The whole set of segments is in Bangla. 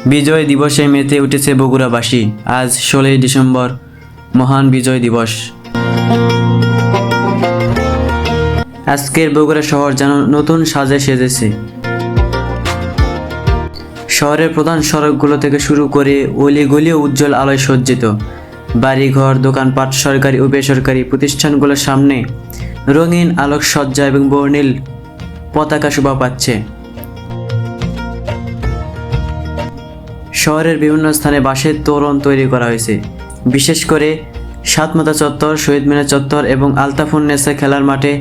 বিজয় দিবসে মেতে উঠেছে বগুড়াবাসী। আজ 16ই ডিসেম্বর, মহান বিজয় দিবস। আজকের বগুড়া শহর যেন নতুন সাজে সেজেছে। শহরের প্রধান সড়কগুলো থেকে শুরু করে অলিগলিও উজ্জ্বল আলোয় সজ্জিত। বাড়িঘর, দোকানপাট, সরকারি ও বেসরকারি প্রতিষ্ঠানগুলোর সামনে রঙিন আলোকসজ্জা এবং বর্ণিল পতাকা শোভা পাচ্ছে। শহরের বিভিন্ন স্থানে বাঁশের তোরণ তৈরি করা হয়েছে। বিশেষ করে সাতমাথা চত্বর, শহীদ মিনার চত্বর এবং আলতাফুন্নেসা খেলার মাঠে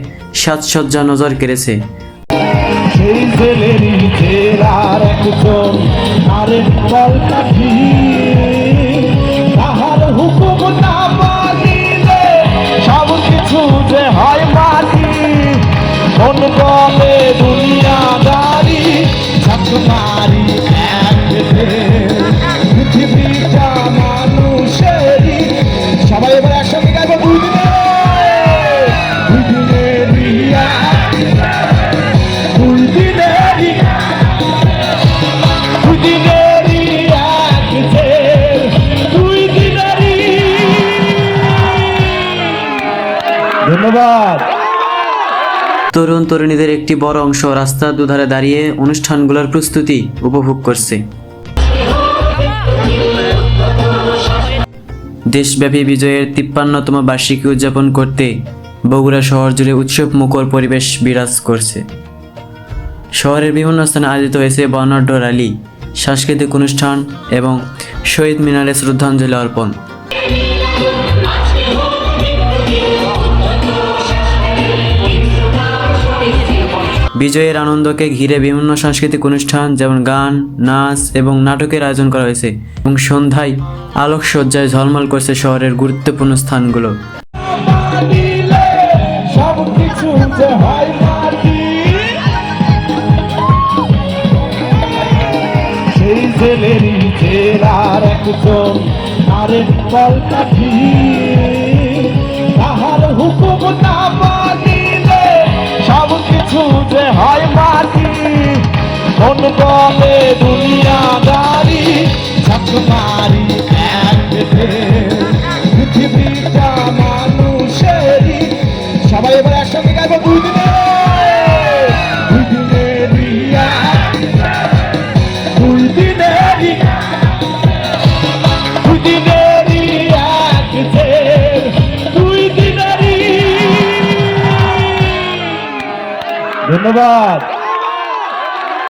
সাজসজ্জা নজর কেড়েছে। সবাই এবার একসঙ্গে গাইবো ধন্যবাদ। তরুণ তরুণীদের একটি বড় অংশ রাস্তার দুধারে দাঁড়িয়ে অনুষ্ঠানগুলোর প্রস্তুতি উপভোগ করছে। দেশব্যাপী বিজয়ের 53তম বার্ষিকী উদযাপন করতে বগুড়া শহর জুড়ে উৎসব মুখর পরিবেশ বিরাজ করছে। শহরের বিভিন্ন স্থানে আয়োজিত হয়েছে বর্ণাঢ্য র্যালি, সাংস্কৃতিক অনুষ্ঠান এবং শহীদ মিনারে শ্রদ্ধাঞ্জলি অর্পণ। বিজয়ের আনন্দকে ঘিরে বিভিন্ন সাংস্কৃতিক অনুষ্ঠান যেমন গান, নাচ এবং নাটকের আয়োজন করা হয়েছে এবং সন্ধ্যায় আলোকসজ্জায় ঝলমল করছে শহরের গুরুত্বপূর্ণ স্থানগুলো। বলে দুনিয়াদারি ছাত্রমারি পৃথিবীটা মানুষেরই। সবাই এবার একসঙ্গে গাইবো দুই দিনে ধন্যবাদ।